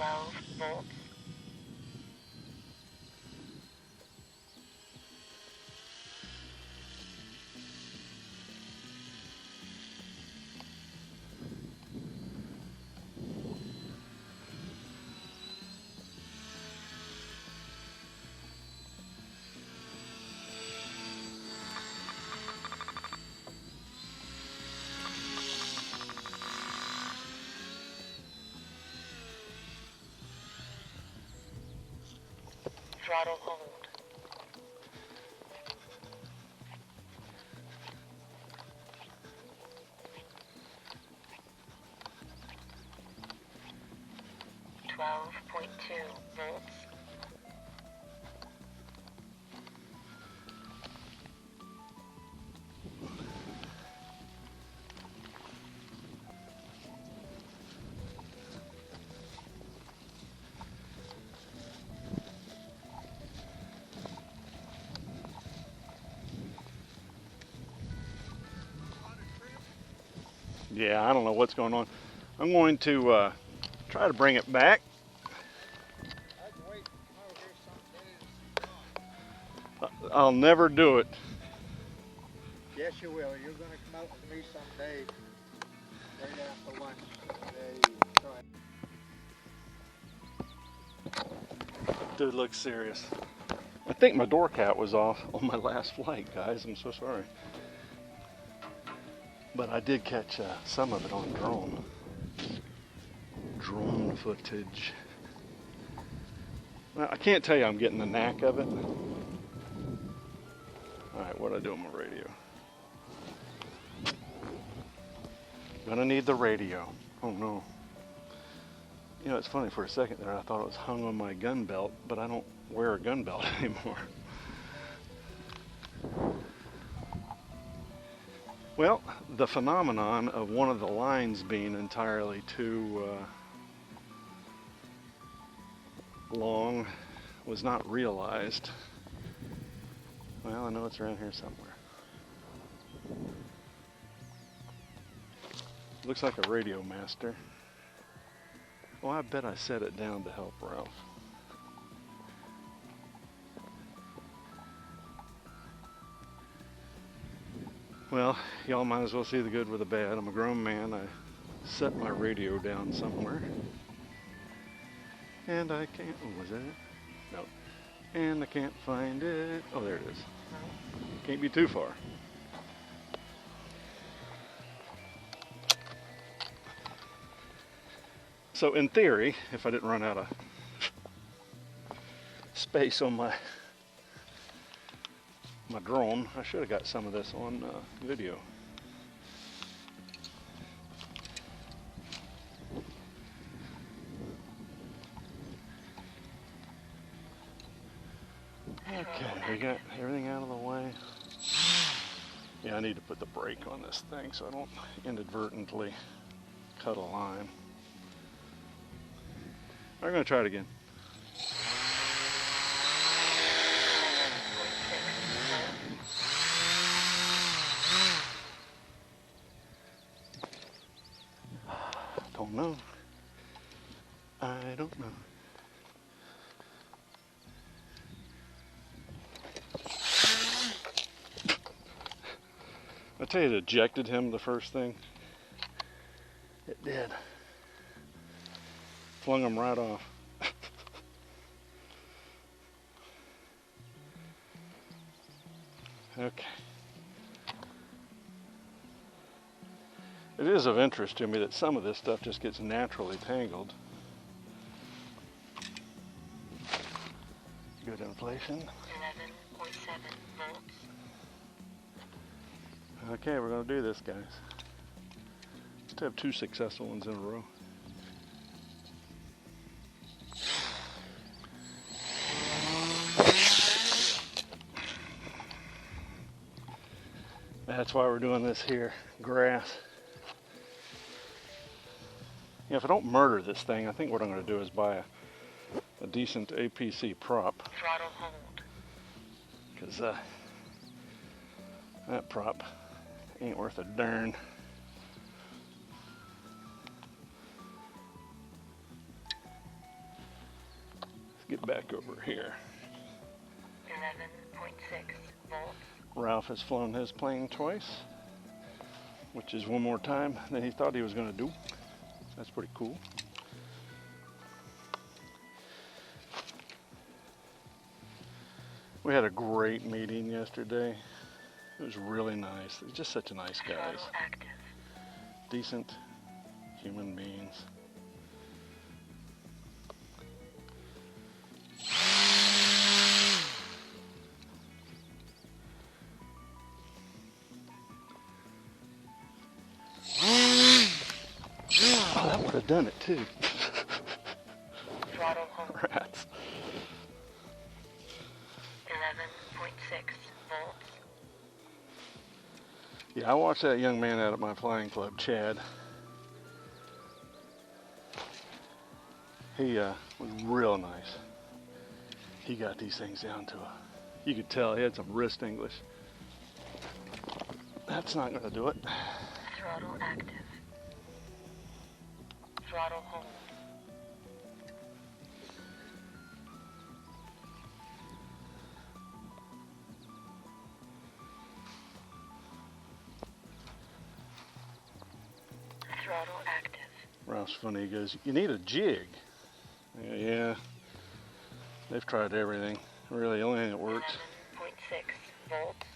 12 volts. Throttle hold. .2 volts. Yeah, I don't know what's going on. I'm going to try to bring it back. I'll never do it. Yes, you will. You're going to come out with me someday, right after lunch. Dude looks serious. I think my door cap was off on my last flight, guys. I'm so sorry. But I did catch some of it on drone. Drone footage. Well, I can't tell you I'm getting the knack of it. Alright, what'd I do on my radio? Gonna need the radio. Oh no. You know, it's funny, for a second there I thought it was hung on my gun belt, but I don't wear a gun belt anymore. Well, the phenomenon of one of the lines being entirely too long was not realized. Well, I know it's around here somewhere. Looks like a radio master. Well, I bet I set it down to help Ralph. Well, y'all might as well see the good with the bad. I'm a grown man. I set my radio down somewhere. And I can't, oh, was that it? No. And I can't find it. Oh, there it is. Can't be too far. So in theory, if I didn't run out of space on my drone, I should have got some of this on video. Okay, we got everything out of the way. Yeah, I need to put the brake on this thing so I don't inadvertently cut a line. I'm going to try it again. Don't know. I don't know. I tell you, it ejected him the first thing. It did. Flung him right off. Okay. It is of interest to me that some of this stuff just gets naturally tangled. Good inflation. 11.7 volts. Okay, we're going to do this, guys. Let's have 2 successful ones in a row. That's why we're doing this here, grass. Yeah, if I don't murder this thing, I think what I'm going to do is buy a decent APC prop. Throttle hold. Because that prop ain't worth a darn. back over here. 11.6 volts. Ralph has flown his plane twice, which is one more time than he thought he was going to do. That's pretty cool. We had a great meeting yesterday. It was really nice. They're just such a nice guys. Throttle active. Decent human beings. Oh, that would have done it too. Throttle hold. Rats. 11.6 volts. Yeah, I watched that young man out at my flying club, Chad. He was real nice. He got these things down to you could tell he had some wrist English. That's not going to do it. Throttle active. Throttle hold. Throttle active. Ralph's funny. He goes, "You need a jig." Yeah. They've tried everything. Really, the only thing that works. 11.6 volts.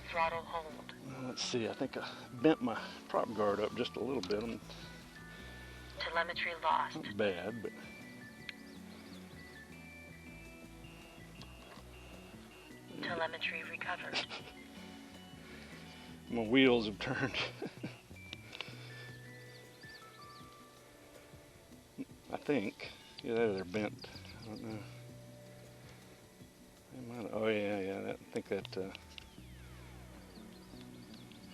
Throttle hold. Let's see. I think I bent my prop guard up just a little bit. I'm Telemetry lost. not bad, but Telemetry recovered. my wheels have turned. I think. Yeah, they're bent. I don't know. They might, oh yeah. I think that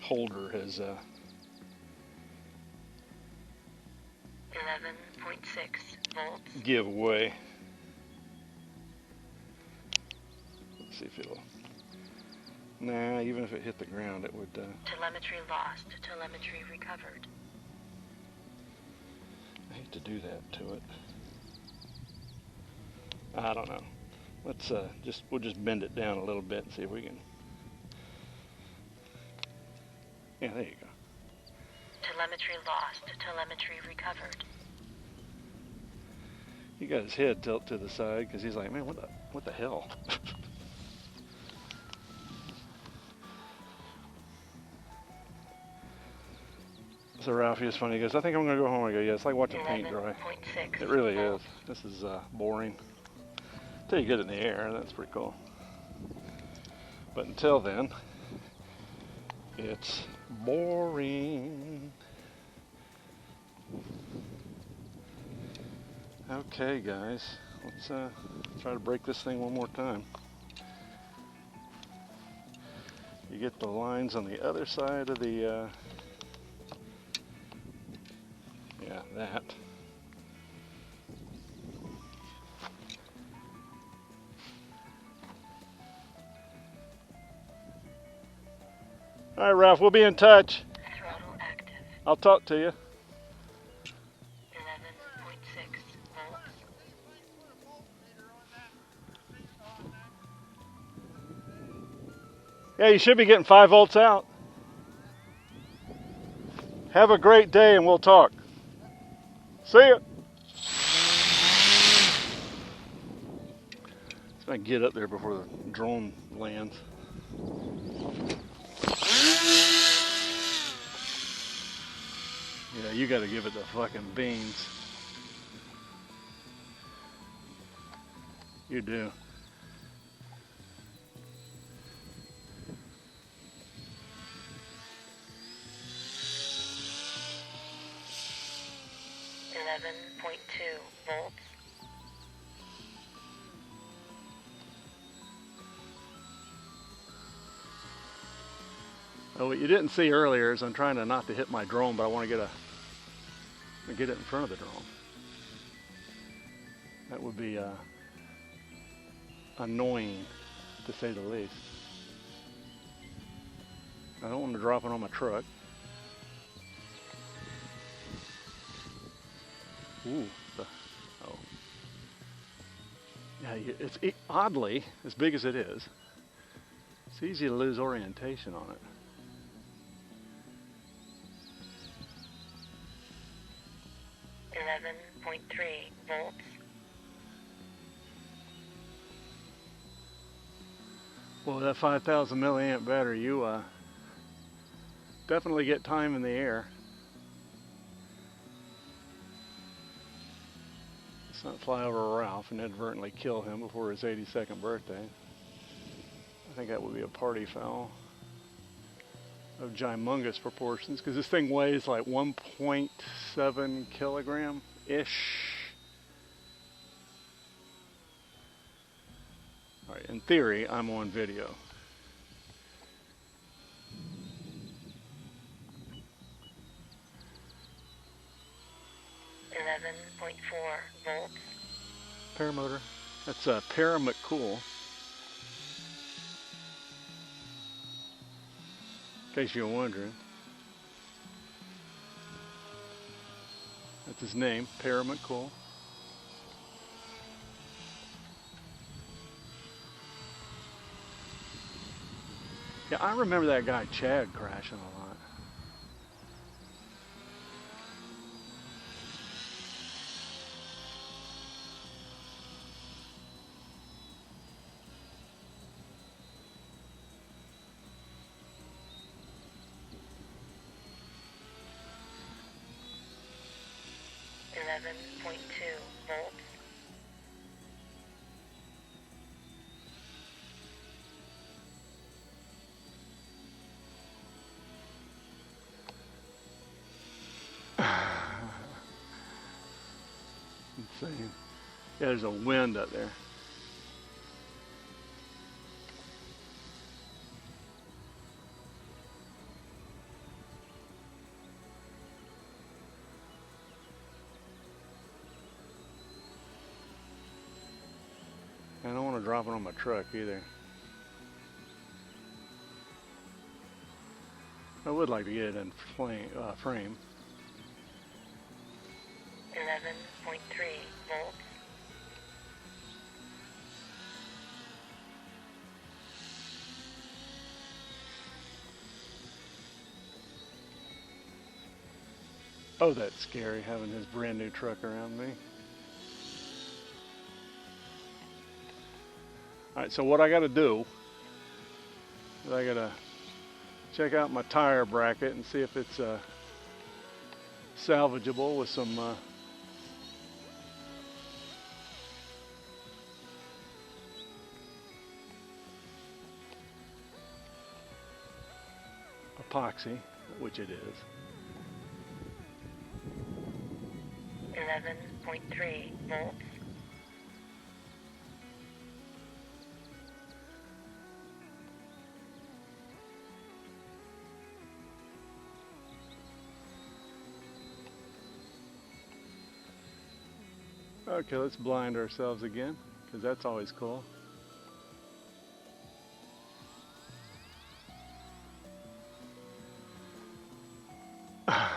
holder has 11.6 volts. give away. Let's see if it'll. Nah, even if it hit the ground, it would. Telemetry lost. Telemetry recovered. I hate to do that to it. I don't know. Let's we'll just bend it down a little bit and see if we can. Yeah, there you go. Telemetry lost. Telemetry recovered. He got his head tilted to the side because he's like, man, what the hell? So Ralphie is funny. He goes, I think I'm going to go home. I go, yeah, it's like watching paint dry. 11.6 It really is. volts. This is boring. Until you get it in the air, that's pretty cool. But until then, it's boring. Okay, guys, let's try to break this thing one more time. You get the lines on the other side of the, yeah, that. All right, Ralph, we'll be in touch. Throttle active. I'll talk to you. 11.6 volts. Yeah, you should be getting 5 volts out. Have a great day and we'll talk. See ya. Let's not get up there before the drone lands. Yeah, you gotta give it the fucking beans. You do. Volts. Oh, what you didn't see earlier is I'm trying to not to hit my drone, but I want to get it in front of the drone. That would be annoying, to say the least. I don't want to drop it on my truck. Ooh. Oh. Yeah, it's oddly, as big as it is, it's easy to lose orientation on it. .3 volts. Well, with that 5,000 milliamp battery, you definitely get time in the air. Let's not fly over Ralph and inadvertently kill him before his 82nd birthday. I think that would be a party foul of gymongous proportions, because this thing weighs like 1.7 kilogram-ish. All right, in theory, I'm on video. .4 volts. Paramotor. That's Paramount-Cool. In case you're wondering. That's his name, Paramount-Cool. Yeah, I remember that guy Chad crashing a lot. .2 volts. Insane. Yeah, there's a wind up there. I don't want to drop it on my truck either. I would like to get it in frame. 11.3 volts. Oh, that's scary, having his brand new truck around me. Alright, so what I gotta do is I gotta check out my tire bracket and see if it's salvageable with some epoxy, which it is. 11.3 volts. Okay, let's blind ourselves again, because that's always cool. I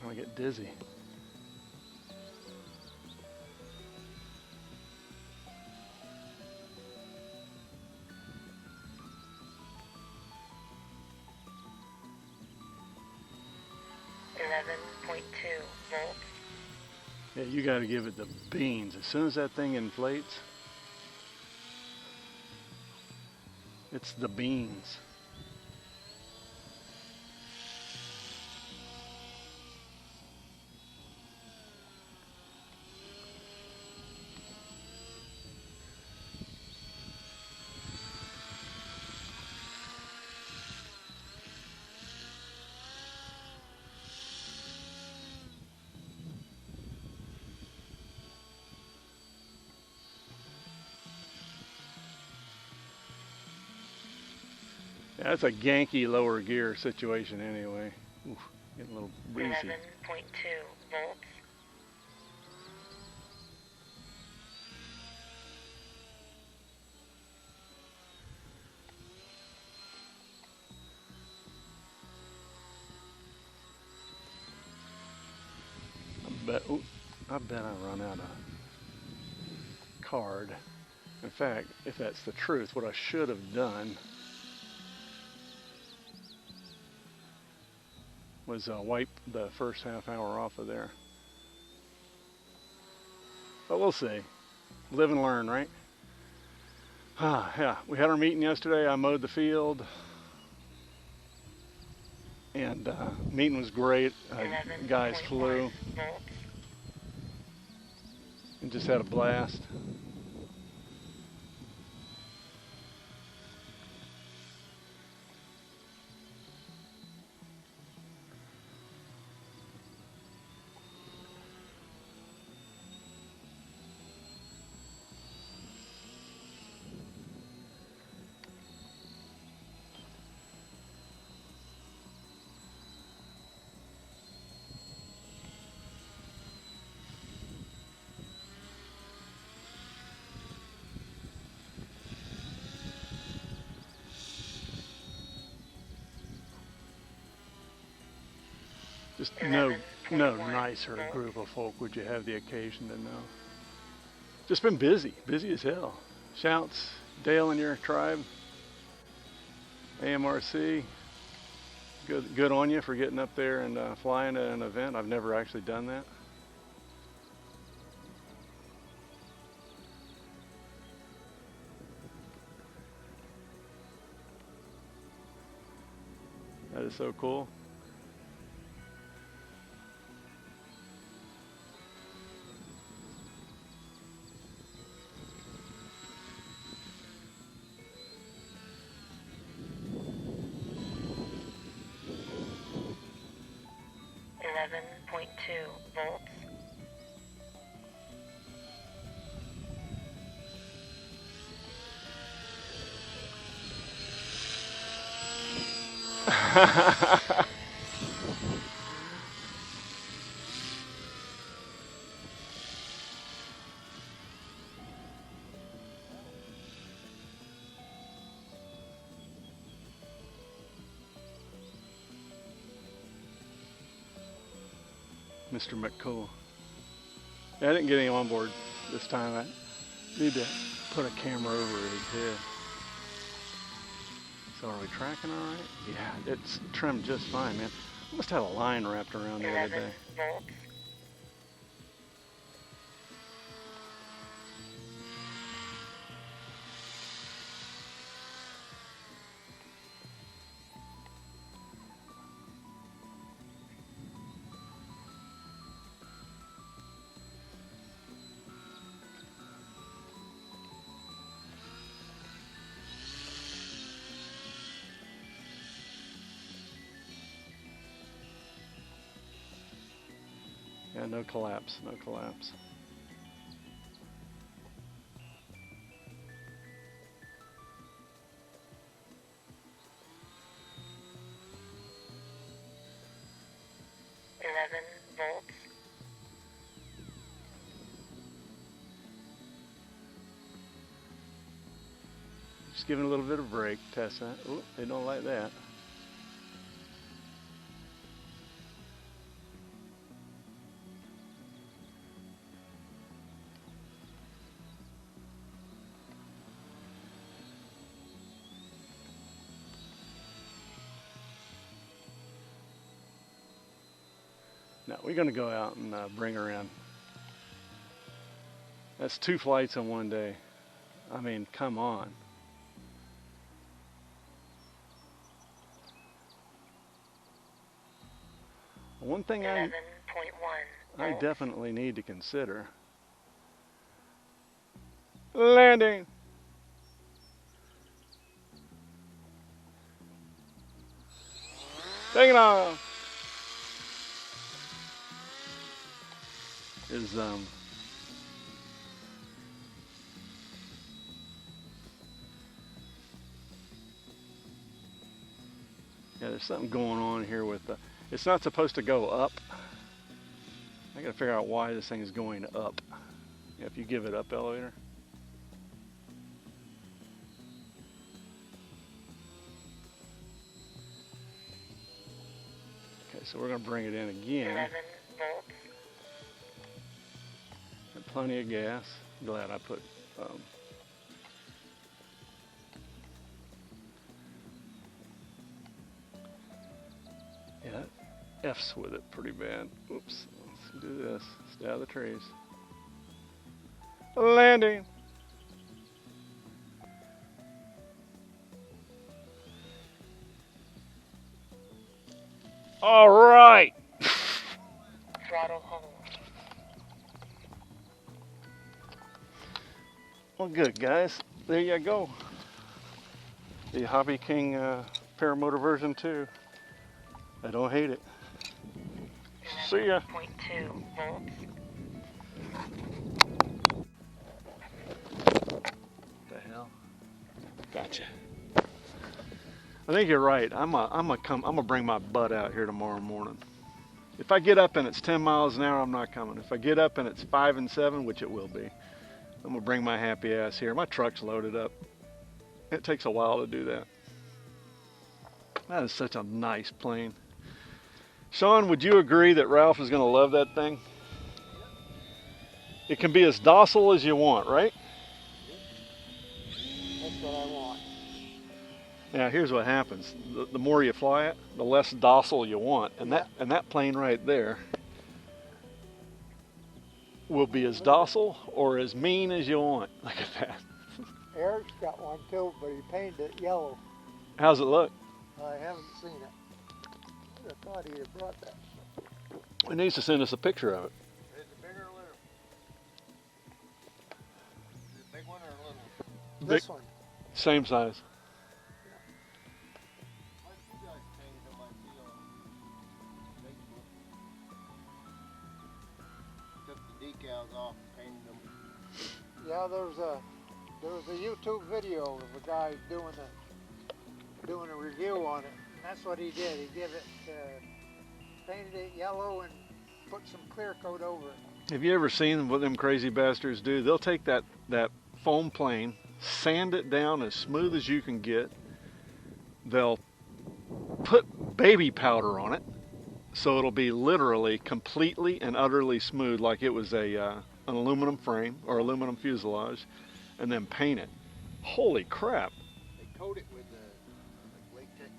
don't get dizzy. Volts. Yeah, you got to give it the beans. As soon as that thing inflates, it's the beans. Yeah, that's a Yankee lower gear situation anyway. Oof, getting a little breezy. 11.2 volts. bet I run out of card. In fact, if that's the truth, what I should have done was wipe the first half hour off of there. But we'll see. Live and learn, right? Yeah, we had our meeting yesterday. I mowed the field. And meeting was great. Guys flew. And just had a blast. Just no nicer group of folk would you have the occasion to know. Just been busy as hell. Shouts, Dale and your tribe, AMRC, good on you for getting up there and flying at an event. I've never actually done that. That is so cool. Volts. Mr. McCool. Yeah, I didn't get any on board this time. I need to put a camera over his head. So are we tracking all right? Yeah, it's trimmed just fine, man. I must have a line wrapped around the other day. Volts. Yeah, no collapse, no collapse. Volts. Just giving a little bit of break, Tessa. Oh, they don't like that. No, we're going to go out and bring her in. That's 2 flights in one day. I mean, come on. One thing I definitely need to consider. Landing. Taking off. Is yeah, there's something going on here with the, it's not supposed to go up. I gotta figure out why this thing is going up. If you give it up, elevator. Okay, so we're gonna bring it in again. 11 volts. Plenty of gas. Glad I put yeah, F's with it pretty bad. Oops. Let's do this. Stay out of the trees. Landing. All right. Throttle hold. Well, good guys. There you go. The Hobby King Paramotor version 2. I don't hate it. See ya. 0.2 volts. The hell? Gotcha. I think you're right. I'm gonna bring my butt out here tomorrow morning. If I get up and it's 10 miles an hour, I'm not coming. If I get up and it's 5 and 7, which it will be, I'm gonna bring my happy ass here. My truck's loaded up. It takes a while to do that. That is such a nice plane. Sean, would you agree that Ralph is gonna love that thing? It can be as docile as you want, right? That's what I want. Now here's what happens. The more you fly it, the less docile you want. And that plane right there will be as docile or as mean as you want. Look at that. Eric's got one too, but he painted it yellow. How's it look? I haven't seen it. I thought he'd have brought that. He needs to send us a picture of it. Is it bigger or little? Is it a big one or a little? This one. Same size. Why did you guys change them? I see on Facebook. Took the decals off and painted them. Yeah, there was a YouTube video of a guy doing a review on it. And that's what he did. He painted it yellow and put some clear coat over it. Have you ever seen what them crazy bastards do? They'll take that foam plane, sand it down as smooth as you can get. They'll put baby powder on it, so it'll be literally completely and utterly smooth, like it was an aluminum frame or aluminum fuselage, and then paint it. Holy crap. They coat it with like latex,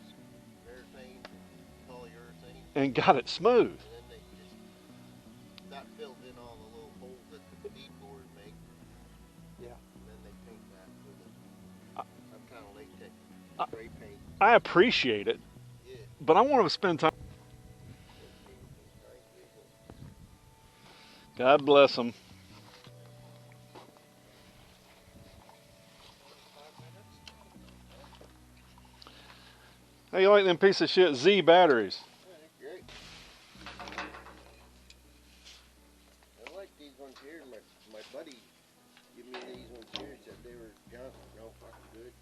urethane, polyurethane, And got it smooth. and then they just, that fills in all the little holes that the bead board make. Yeah. And then they paint that with some kind of latex spray paint. I appreciate it, Yeah. but I want to spend time. God bless them. How you like them piece of shit Z batteries? Yeah, they're great. I like these ones here. My buddy gave me these ones here. Said they were junk, no fucking good.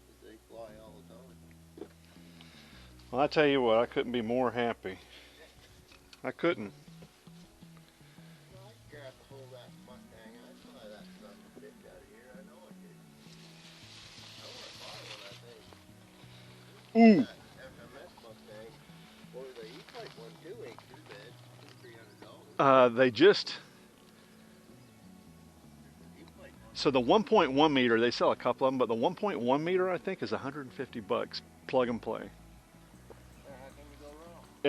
But they fly all the time. Well, I tell you what, I couldn't be more happy. I couldn't. I grabbed the whole of that Mustang and I'd fly that son of a bitch out of here. I know I did. I want to buy one, I think. Ooh. That FMS Mustang. Or the E-Type one too ain't too bad. $300. They just, E-Type. so the 1.1 meter, they sell a couple of them, but the 1.1 meter I think is $150 plug and play. How can you go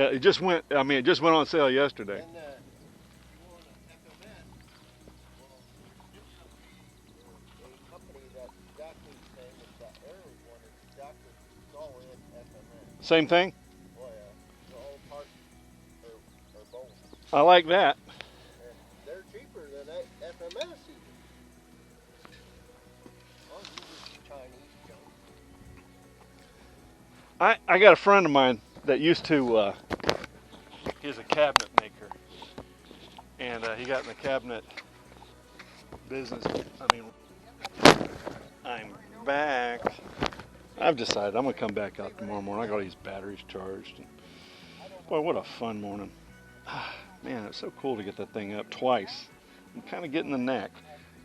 wrong? It just went, it just went on sale yesterday. And you want an FMS? Well, a company that's exactly the same as that Aries one is exactly, it's all in FMS. Same thing? Oh yeah, the whole parts are both. I like that. And they're cheaper than FMS even. I'll use some Chinese junk. I got a friend of mine that used to, he's a cabinet maker. And he got in the cabinet business. I'm back. I've decided I'm going to come back out tomorrow morning. I got all these batteries charged. And boy, what a fun morning. Man, it's so cool to get that thing up twice. I'm kind of getting the knack.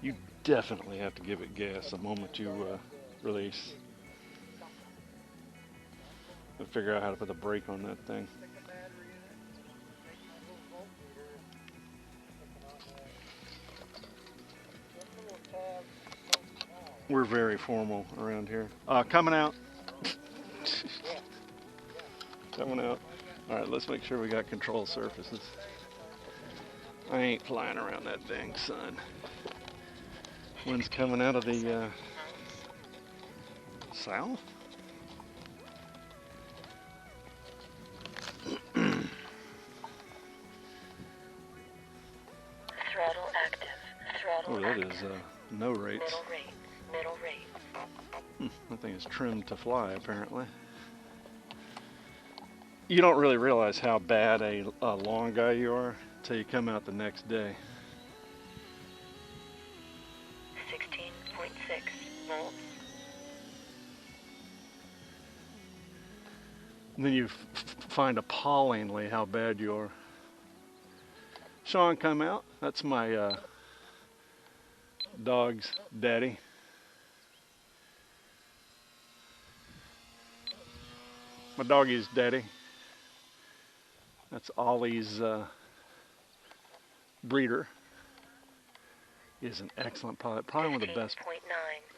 You definitely have to give it gas the moment you release. I'll figure out how to put the brake on that thing. We're very formal around here. Coming out. Coming out. All right, let's make sure we got control surfaces. I ain't flying around that dang sun. Wind's coming out of the south. Throttle active. Throttle Oh, that active. is no rates. Middle rate. Middle rate. That thing is trimmed to fly, apparently. You don't really realize how bad a long guy you are until you come out the next day. 16.6 volts. And then you find appallingly how bad you are. Sean, come out. That's my dog's daddy. My doggy's daddy. That's Ollie's breeder. He's an excellent pilot. Probably one of the best. 15.9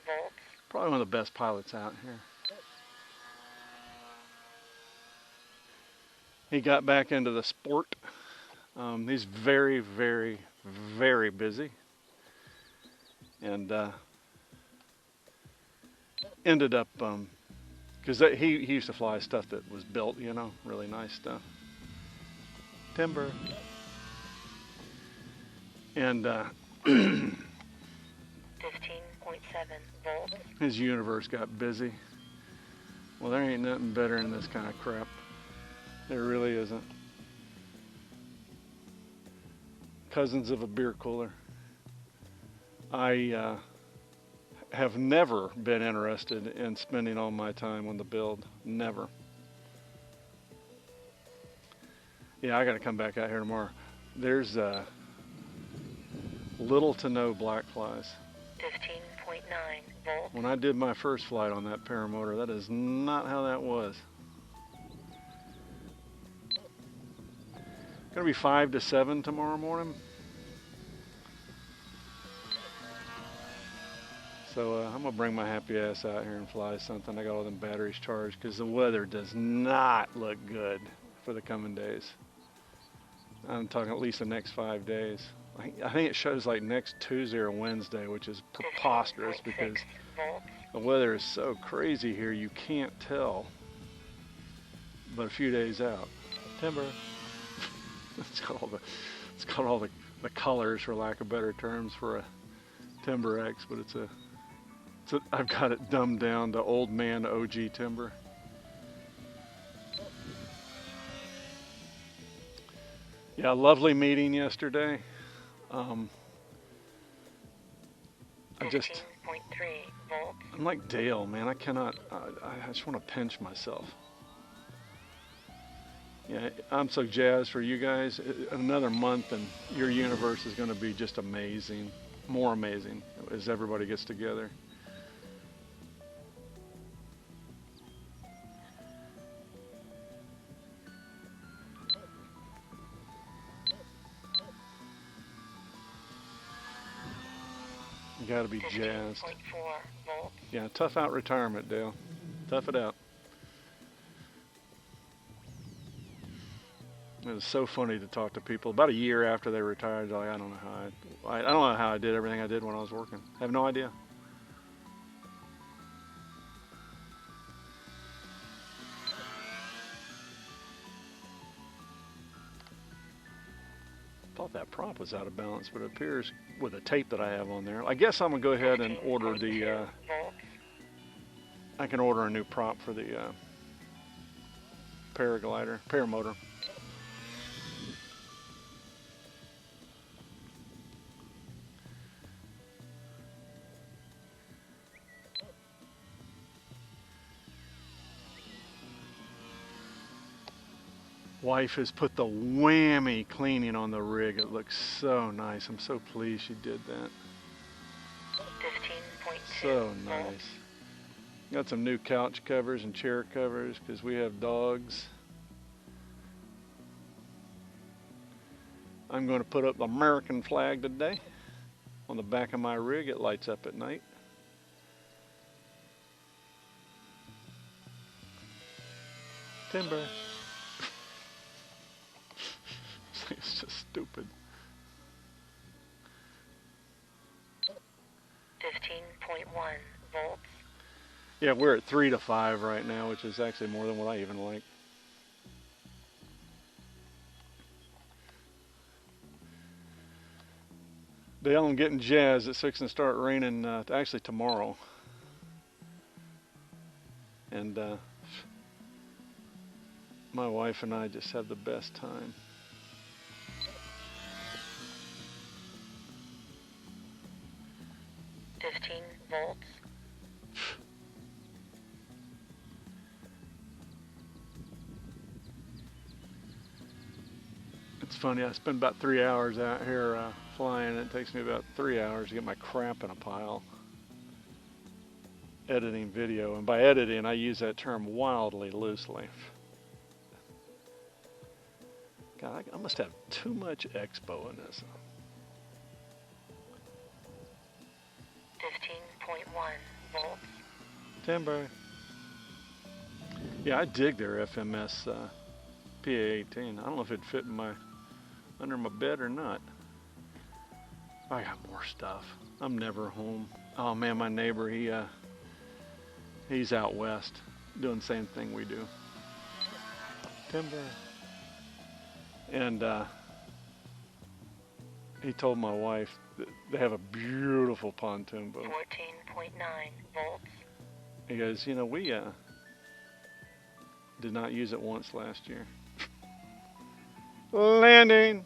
volts. Probably one of the best pilots out here. He got back into the sport. He's very, very, very busy. And ended up, because he used to fly stuff that was built, you know, really nice stuff. Timber. And 15.7 volts. his universe got busy. Well, there ain't nothing better than this kind of crap. There really isn't. Cousins of a beer cooler. I have never been interested in spending all my time on the build. Never. Yeah, I got to come back out here tomorrow. There's little to no black flies. 15.9 volts. When I did my first flight on that paramotor, that is not how that was. Gonna be 5 to 7 tomorrow morning. So I'm gonna bring my happy ass out here and fly something. I got all them batteries charged because the weather does not look good for the coming days. I'm talking at least the next 5 days. I think it shows like next Tuesday or Wednesday, which is preposterous because 15.6 volts. the weather is so crazy here you can't tell. But a few days out, timber. It's got all the colors, for lack of better terms, for a Timber X, but I've got it dumbed down to old man OG timber. Yeah, lovely meeting yesterday. I 15.3 volts. I'm like Dale, man. I just want to pinch myself. Yeah, I'm so jazzed for you guys. Another month and your universe is going to be just amazing. More amazing as everybody gets together. You got to be jazzed. 15.4 volts. Yeah, tough out retirement, Dale. Tough it out. It was so funny to talk to people. About a year after they retired, they're like, I don't know how I did everything I did when I was working. I have no idea. Thought that prop was out of balance, but it appears with the tape that I have on there. I guess I'm gonna go ahead and order the. 15.2 volts. I can order a new prop for the paramotor. Wife has put the whammy cleaning on the rig. It looks so nice. I'm so pleased she did that. 15.2 So volts. nice. Got some new couch covers and chair covers because we have dogs. I'm going to put up the American flag today on the back of my rig. It lights up at night. Timber. It's just stupid. 15.1 volts. Yeah, we're at 3 to 5 right now, which is actually more than what I even like. Dale, I'm getting jazzed. It's fixing to start raining actually tomorrow. And my wife and I just have the best time. Volts. It's funny, I spend about 3 hours out here flying. It takes me about 3 hours to get my crap in a pile. Editing video, and by editing I use that term wildly loosely. God, I must have too much expo in this. 15.1 volts. Timber. Yeah, I dig their FMS PA-18. I don't know if it'd fit in under my bed or not. I got more stuff. I'm never home. Oh man, my neighbor, he's out west doing the same thing we do. Timber. And he told my wife that they have a beautiful pontoon boat. 14.9 volts. He goes, you know, we did not use it once last year. Landing.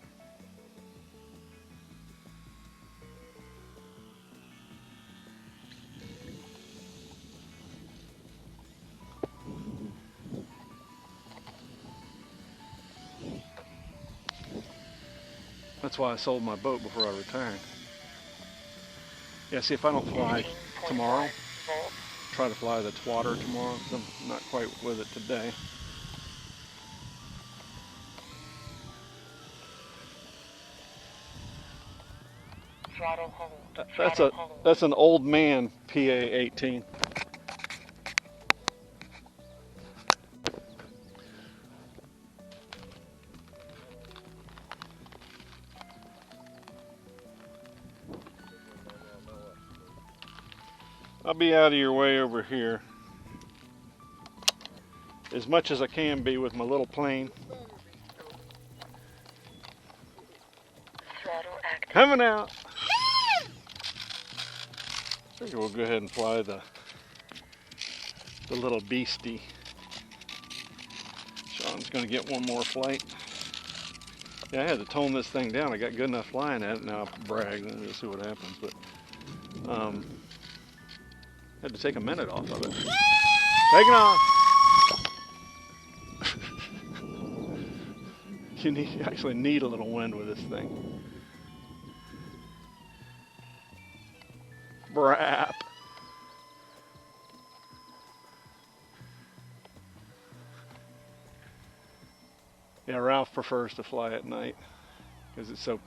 That's why I sold my boat before I retired. Yeah, see, if I don't fly tomorrow, try to fly the twatter tomorrow, because I'm not quite with it today. Throttle hold. That's an old man PA-18. I'll be out of your way over here as much as I can be with my little plane. Throttle active. Coming out. I think we'll go ahead and fly the little beastie. Sean's going to get one more flight. Yeah, I had to tone this thing down. I got good enough flying at it. Now I'll brag and we'll see what happens. But had to take a minute off of it. Taking off. You actually need a little wind with this thing. Brap. Yeah, Ralph prefers to fly at night because it's so.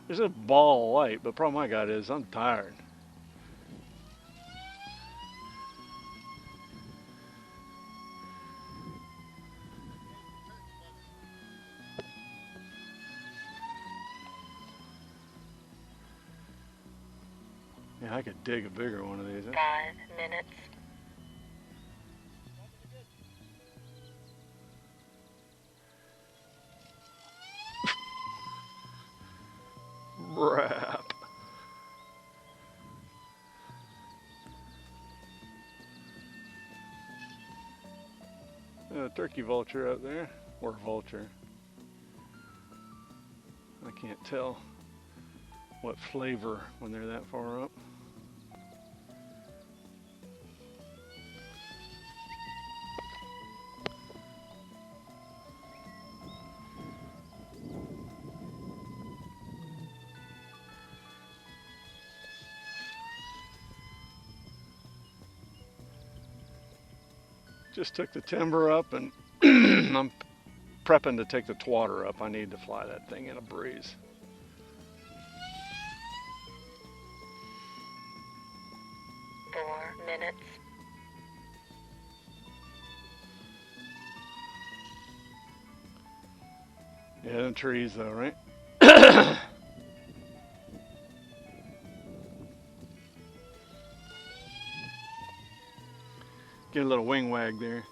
There's a ball of light, but the problem I got is I'm tired. Yeah, I could dig a bigger one of these. 5 minutes. Brap. A turkey vulture up there, or vulture. I can't tell what flavor when they're that far up. Just took the timber up and I'm prepping to take the twatter up. I need to fly that thing in a breeze. Minutes. Yeah, them trees though, right? Get a little wing wag there.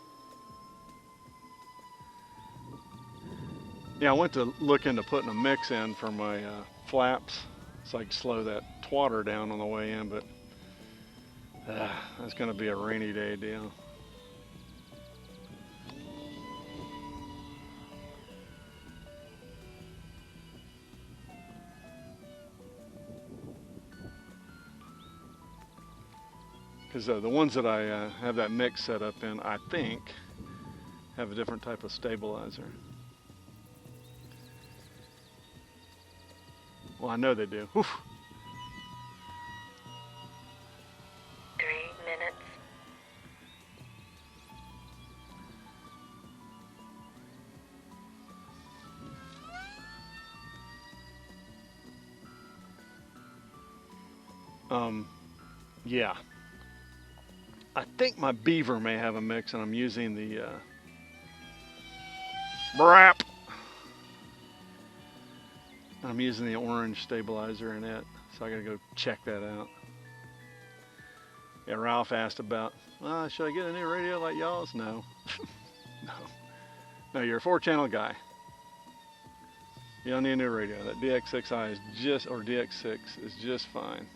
Yeah, I went to look into putting a mix in for my flaps so I could slow that twatter down on the way in, but that's going to be a rainy day deal. Because the ones that I have that mix set up in, I think, have a different type of stabilizer. Well, I know they do. Oof. 3 minutes. Yeah. I think my beaver may have a mix, and I'm using the brap. I'm using the orange stabilizer in it, so I gotta go check that out. Yeah, Ralph asked about, should I get a new radio like y'all's? No. No, you're a 4-channel guy. You don't need a new radio. That DX6i is just, or DX6 is just fine.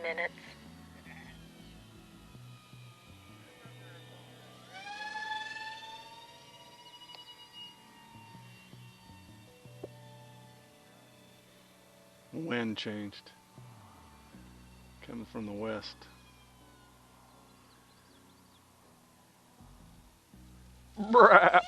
Minutes. Wind changed. Coming from the west. Brap.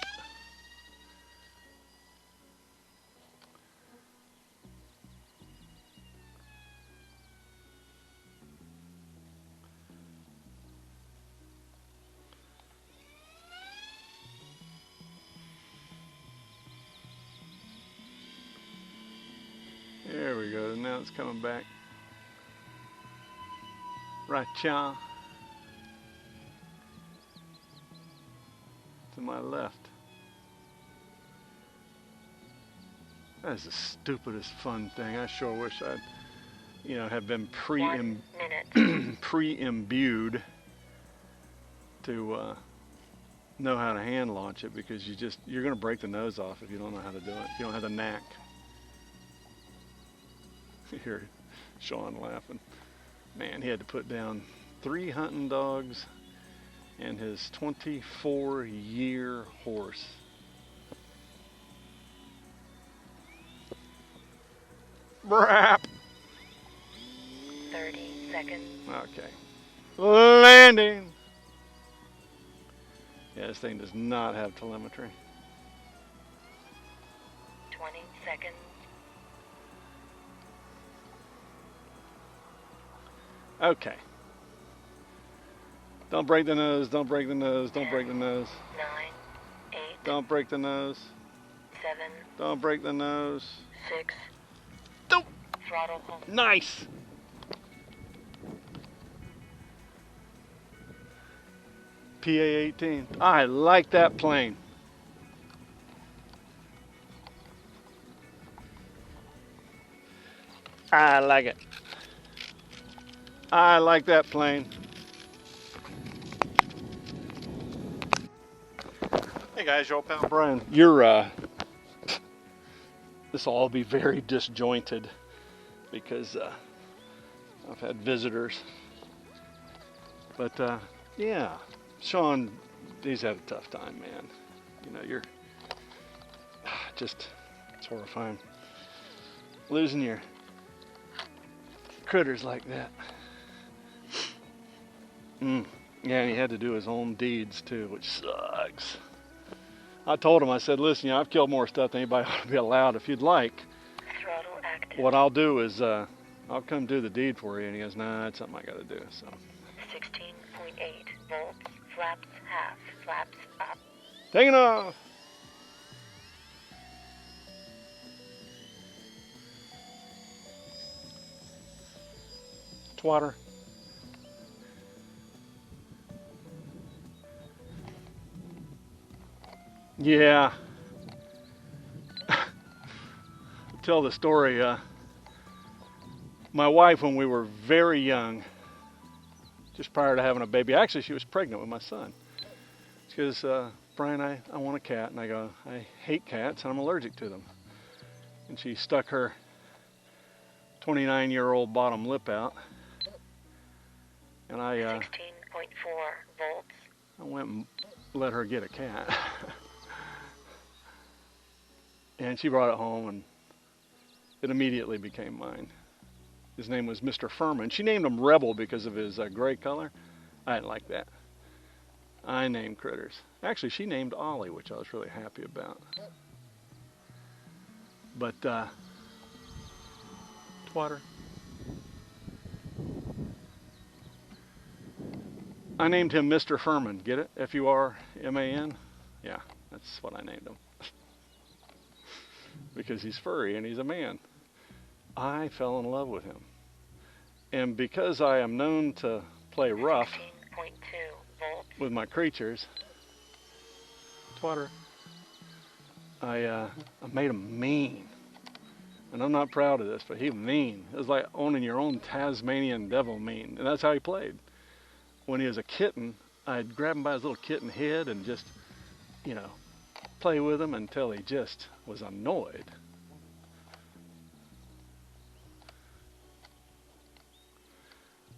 There we go. Now it's coming back. Right, cha. To my left. That is the stupidest fun thing. I sure wish I'd, have been pre-imbued to know how to hand launch it, because you're going to break the nose off if you don't know how to do it. If you don't have the knack. Hear Sean laughing. Man, he had to put down 3 hunting dogs and his 24-year horse. Brap. 30 seconds. Okay. Landing. Yeah, this thing does not have telemetry. 20 seconds. Okay. Don't break the nose, don't break the nose, don't break the nose. 9, 8. Don't break the nose. 7. Don't break the nose. 6. Don't. Throttle home. Nice. PA-18. I like that plane. I like it. I like that plane. Hey guys, your old pal Brian. This will all be very disjointed because I've had visitors. But yeah, Sean, he's had a tough time, man. You're just, it's horrifying. Losing your critters like that. Yeah, and he had to do his own deeds too, which sucks. I told him, I said, listen, I've killed more stuff than anybody ought to be allowed. If you'd like, Throttle active. what I'll do is I'll come do the deed for you. And he goes, nah, that's something I got to do. So 16.8 volts. Flaps half. Flaps up. taking off. Twatter. Yeah. Tell the story. My wife, when we were very young, just prior to having a baby, actually she was pregnant with my son. She goes, Brian, I want a cat. And I go, I hate cats and I'm allergic to them. And she stuck her 29-year-old bottom lip out. And I 16.4 volts. I went and let her get a cat. And she brought it home and it immediately became mine. His name was Mr. Furman. She named him Rebel because of his gray color. I didn't like that. I named critters. Actually, she named Ollie, which I was really happy about. But, Twatter. I named him Mr. Furman. Get it? F-U-R-M-A-N? Yeah, that's what I named him. Because he's furry and he's a man. I fell in love with him. And because I am known to play rough 16.2 volts. with my creatures, Twatter, I made him mean. And I'm not proud of this, but he mean. It was like owning your own Tasmanian devil mean. And that's how he played. When he was a kitten, I'd grab him by his little kitten head and just, you know, play with him until he just was annoyed.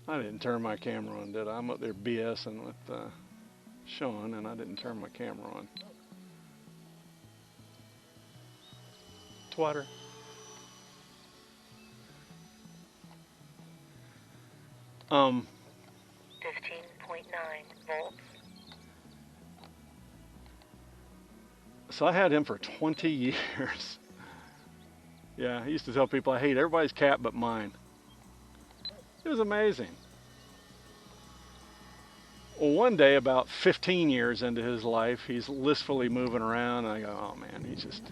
I didn't turn my camera on, did I? I'm up there BSing with Sean, and I didn't turn my camera on. Twatter. Um, 15.9 volts. So I had him for 20 years. Yeah, I used to tell people I hate everybody's cat but mine. It was amazing. Well, one day, about 15 years into his life, he's blissfully moving around, and I go, oh man, he's just,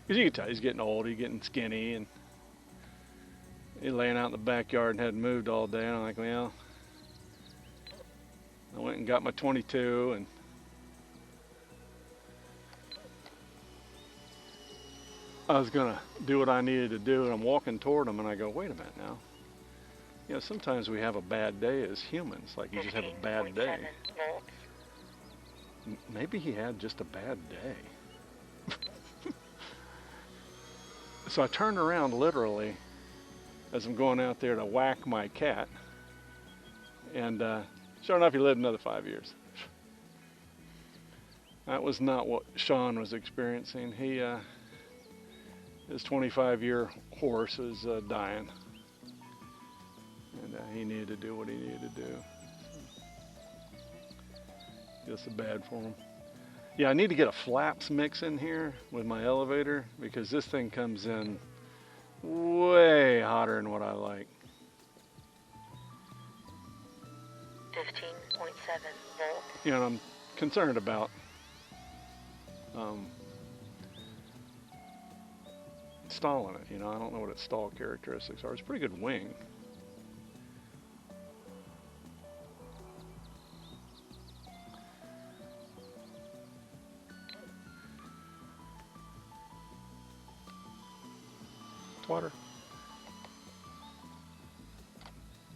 because you can tell he's getting old, he's getting skinny, and he's laying out in the backyard and hadn't moved all day, and I'm like, well, I went and got my 22, and I was going to do what I needed to do, and I'm walking toward him, and I go, wait a minute now. You know, sometimes we have a bad day as humans, like you just have a bad day. Maybe he had just a bad day. So I turned around literally as I'm going out there to whack my cat, and sure enough, he lived another 5 years. That was not what Sean was experiencing. His 25-year horse was dying. And he needed to do what he needed to do. Just so bad for him. Yeah, I need to get a flaps mix in here with my elevator because this thing comes in way hotter than what I like. 15.7 volts. You know, I'm concerned about stalling it. You know, I don't know what its stall characteristics are. It's a pretty good wing. Water.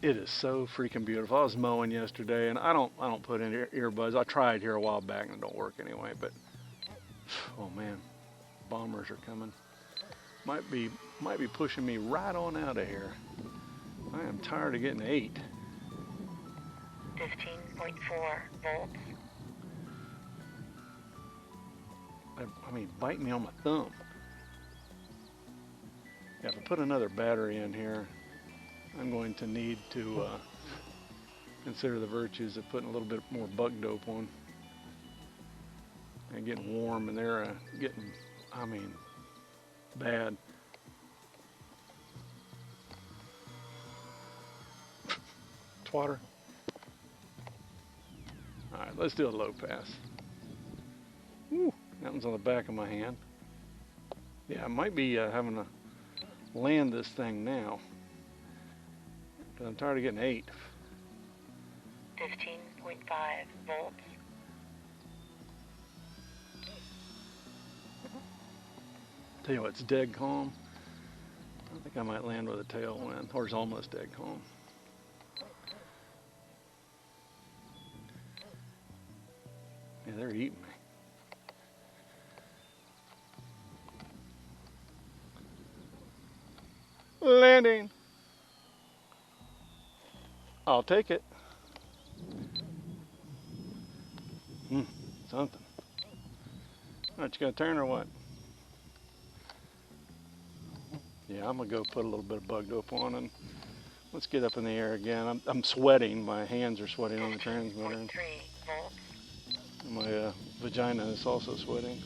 It is so freaking beautiful. I was mowing yesterday, and I don't put in earbuds. I tried here a while back, and it don't work anyway. But oh man, bombers are coming. Might be pushing me right on out of here. I am tired of getting 8. 15.4 volts. I mean, biting me on my thumb. Yeah, if I put another battery in here, I'm going to need to consider the virtues of putting a little bit more bug dope on. And getting warm, and they're getting, I mean, bad. Twatter. All right, let's do a low pass. Woo, that one's on the back of my hand. Yeah, I might be having to land this thing now. 'cause I'm tired of getting 8. 15.5 volts. Tell you what, it's dead calm. I think I might land with a tailwind, or it's almost dead calm. Yeah, they're eating me. Landing. I'll take it. Something. Aren't you gonna turn or what? Yeah, I'm gonna go put a little bit of bug dope on and let's get up in the air again. I'm sweating. My hands are sweating on the transmitter. 15.3 volts. My vagina is also sweating.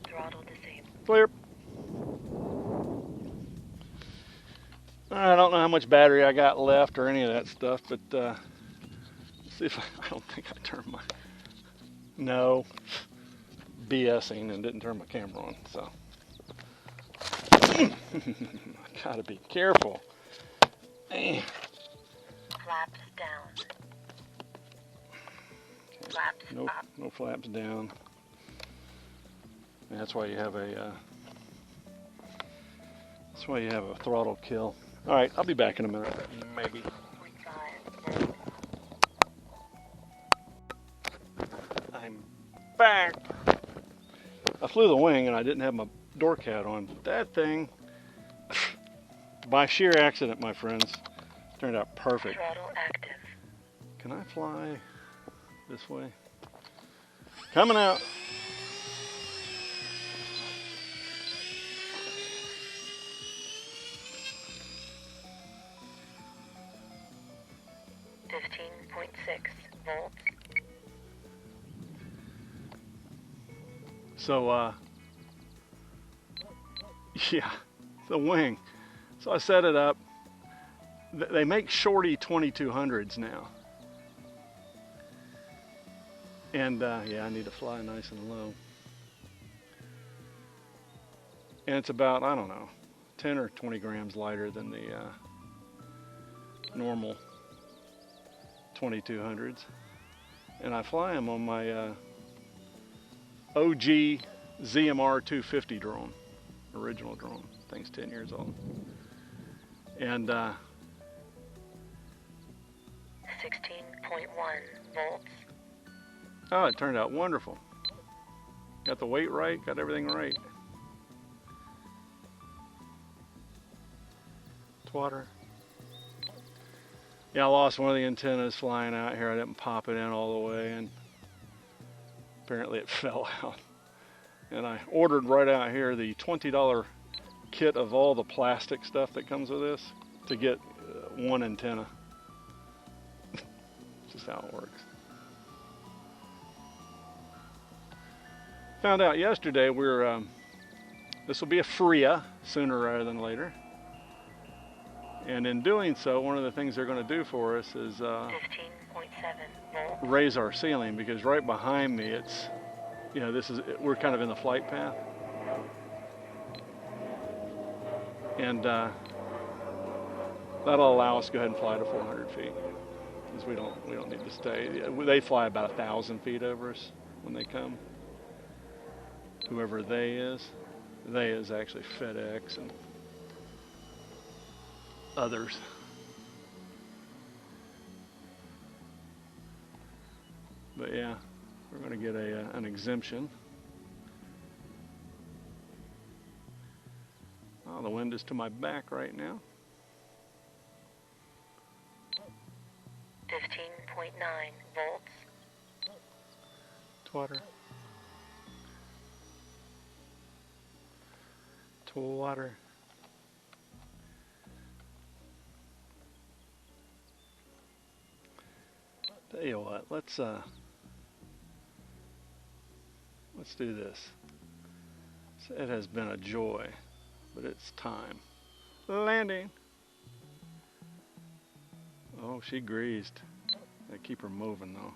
Throttle disabled. Clear. I don't know how much battery I got left or any of that stuff, but let's see if I don't think I turned my... No. BSing and didn't turn my camera on, so. I gotta be careful. Flaps down. Flaps No, up. no flaps down. And that's why you have a throttle kill. All right, I'll be back in a minute, maybe. 0.5 volts. I'm back. I flew the wing and I didn't have my door cat on. That thing, by sheer accident, my friends, turned out perfect. Throttle active. Can I fly this way? Coming out. Volts. So, yeah, the wing. So I set it up. They make shorty 2200s now. And yeah, I need to fly nice and low. And it's about, I don't know, 10 or 20 grams lighter than the normal 2200s. And I fly them on my OG ZMR 250 drone, original drone. Thing's 10 years old. And 16.1 volts. oh, it turned out wonderful. Got the weight right, got everything right. Twatter. Yeah, I lost one of the antennas flying out here. I didn't pop it in all the way, and apparently it fell out. And I ordered right out here the $20 kit of all the plastic stuff that comes with this to get one antenna. Just how it works. Found out yesterday this will be a FRIA sooner rather than later. And in doing so, one of the things they're going to do for us is 15.7 volts. raise our ceiling, because right behind me it's, you know, we're kind of in the flight path. And that'll allow us to go ahead and fly to 400 feet. Because we don't need to stay. They fly about 1,000 feet over us when they come. Whoever they is actually FedEx and others. But yeah, we're going to get an exemption. Oh, the wind is to my back right now. 15.9 volts. Twatter. Twatter. Tell you what, let's do this. It has been a joy, but it's time. Landing. Oh, she greased. I keep her moving though.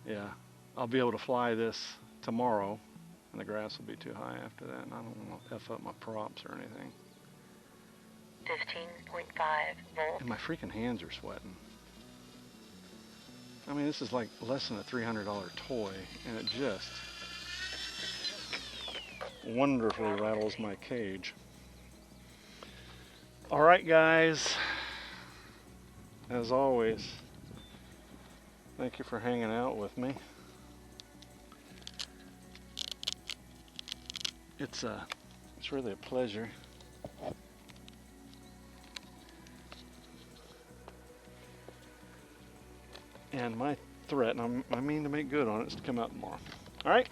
Yeah, I'll be able to fly this tomorrow And the grass will be too high after that, and I don't want to F up my props or anything. 15.5 volts. And my freaking hands are sweating. I mean, this is like less than a $300 toy, and it just wonderfully rattles my cage. All right, guys. As always, thank you for hanging out with me. It's really a pleasure. And my threat, and I mean to make good on it, is to come out tomorrow. All right?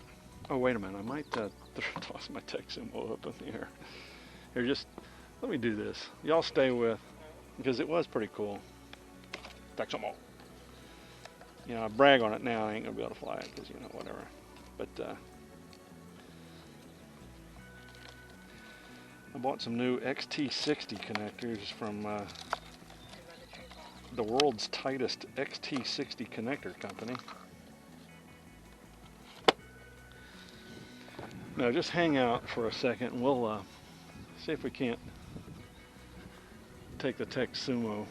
Oh, wait a minute. I might toss my tech symbol up in the air. Here, just let me do this. Y'all stay with, because it was pretty cool. Tech symbol. You know, I brag on it now. I ain't going to be able to fly it because, you know, whatever. But I bought some new XT60 connectors from the world's tightest XT60 connector company. Now just hang out for a second and we'll see if we can't take the Tech Sumo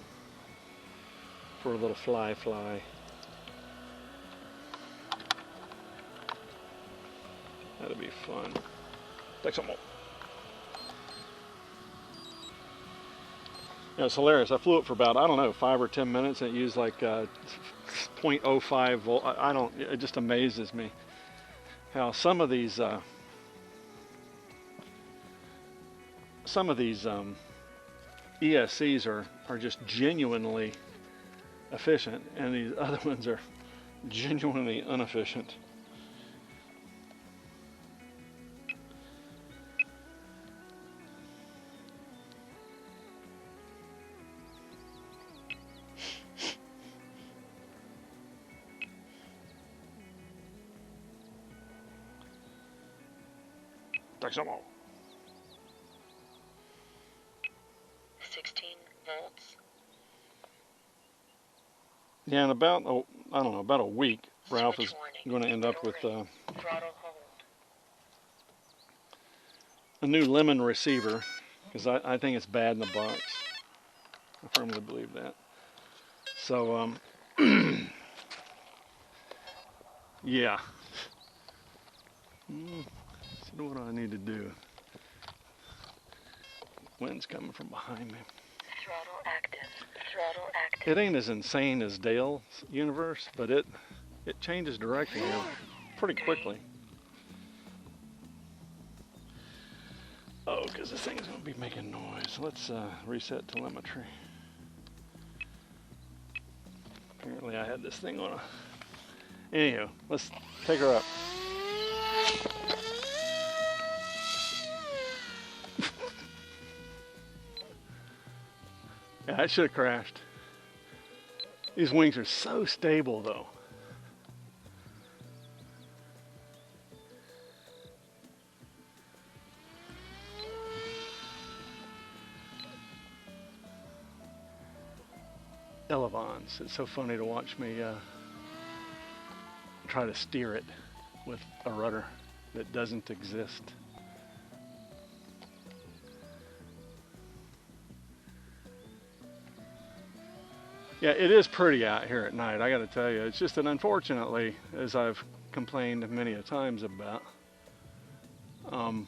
for a little fly. That'd be fun. Tech Sumo. You know, it's hilarious. I flew it for about, I don't know, 5 or 10 minutes, and it used like 0.05 volt. I don't, it just amazes me how some of these ESCs are just genuinely efficient, and these other ones are genuinely inefficient. Some more. 16 volts. Yeah, in about, I don't know, about a week, Ralph Switch is warning. going to end up with Throttle hold. a new lemon receiver, because I think it's bad in the box. I firmly believe that. So, yeah. So what do I need to do? Wind's coming from behind me. Throttle active. Throttle active. It ain't as insane as Dale's universe, but it changes direction here pretty quickly. Oh, because this thing's going to be making noise. Let's reset telemetry. Apparently I had this thing on a... Anywho, let's take her up. Yeah, I should have crashed. These wings are so stable, though. Elevons. It's so funny to watch me try to steer it with a rudder that doesn't exist. Yeah, it is pretty out here at night, I gotta tell you. It's just that unfortunately, as I've complained many a times about, all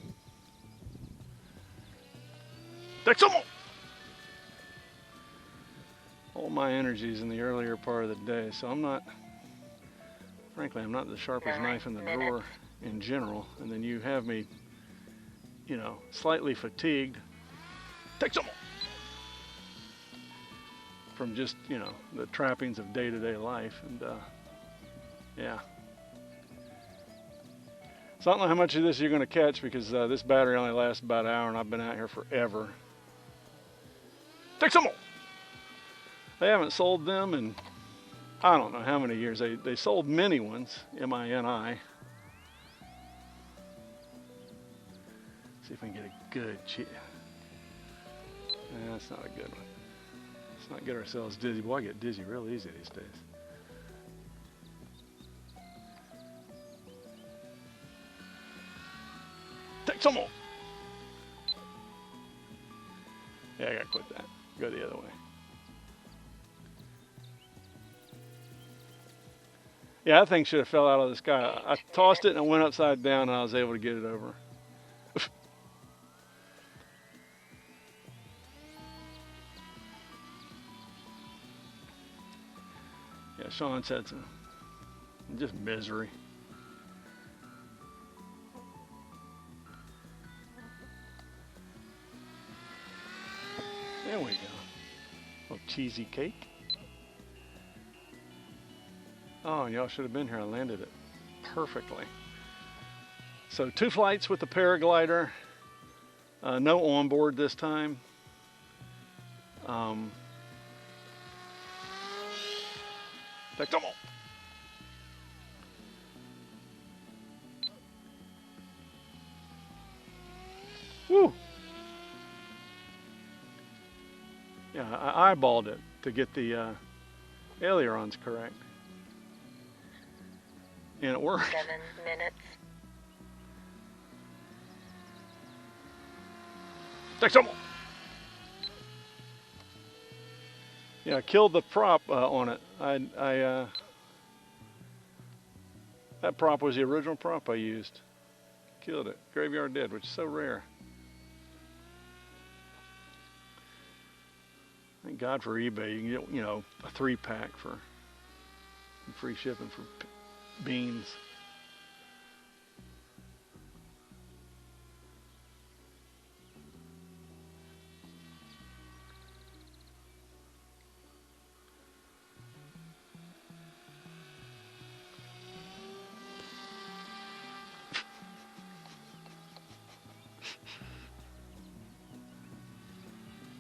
my energy's in the earlier part of the day, so frankly, I'm not the sharpest knife in the drawer in general, and then you have me, you know, slightly fatigued. Take some more! From just, you know, the trappings of day-to-day life, and yeah. So I don't know how much of this you're going to catch, because this battery only lasts about an hour, and I've been out here forever. Take some more! They haven't sold them in, I don't know how many years. They sold mini ones, M-I-N-I. See if we can get a good that's not a good one. Let's not get ourselves dizzy. Boy, I get dizzy real easy these days. some more. Yeah, I gotta quit that. Go the other way. Yeah, that thing should have fell out of the sky. I tossed it and it went upside down and I was able to get it over. Yeah, Sean said some just misery. There we go. A little cheesy cake. Oh, and y'all should have been here. I landed it perfectly. So 2 flights with the paraglider. No onboard this time. Take some more. Woo! Yeah, I eyeballed it to get the ailerons correct. And it worked. 7 minutes. Take some more. Yeah, I killed the prop on it. That prop was the original prop I used. Killed it. Graveyard dead, which is so rare. Thank God for eBay. You can get, you know, a 3-pack for free shipping for beans.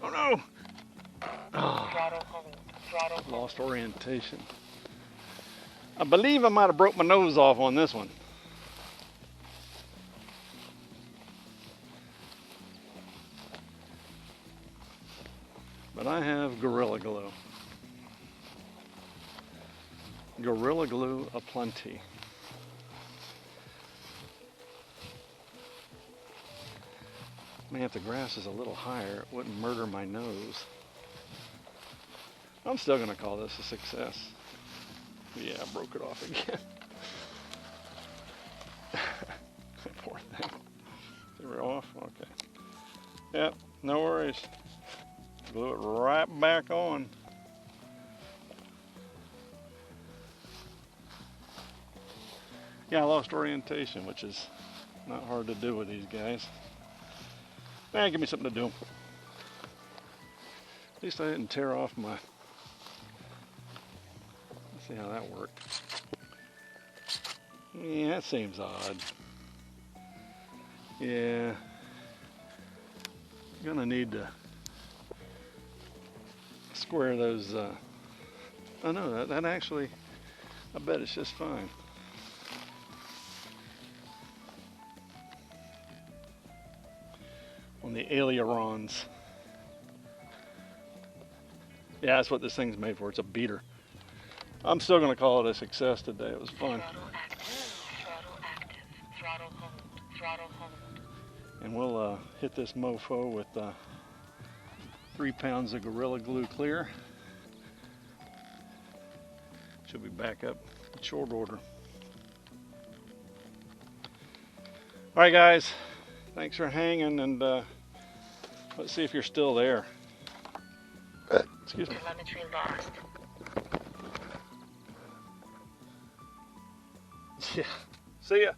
Oh no! Oh, Throttle hold. Throttle hold. lost orientation. I believe I might have broke my nose off on this one. But I have Gorilla Glue. Gorilla Glue aplenty. Man, if the grass is a little higher, it wouldn't murder my nose. I'm still going to call this a success. Yeah, I broke it off again. Poor thing. Is it off? Okay. Yep, no worries. Glue it right back on. Yeah, I lost orientation, which is not hard to do with these guys. Man, give me something to do. At least I didn't tear off my... Let's see how that worked. Yeah, that seems odd. Yeah. Gonna need to square those... Oh no, that actually... I bet it's just fine. On the ailerons. Yeah, that's what this thing's made for. It's a beater. I'm still going to call it a success today. It was fun. Throttle active. Throttle active. Throttle hold. Throttle hold. And we'll hit this mofo with 3 pounds of Gorilla Glue clear. Should be back up in short order. All right, guys. Thanks for hanging, and let's see if you're still there. Excuse me. Telemetry lost. Yeah. See ya.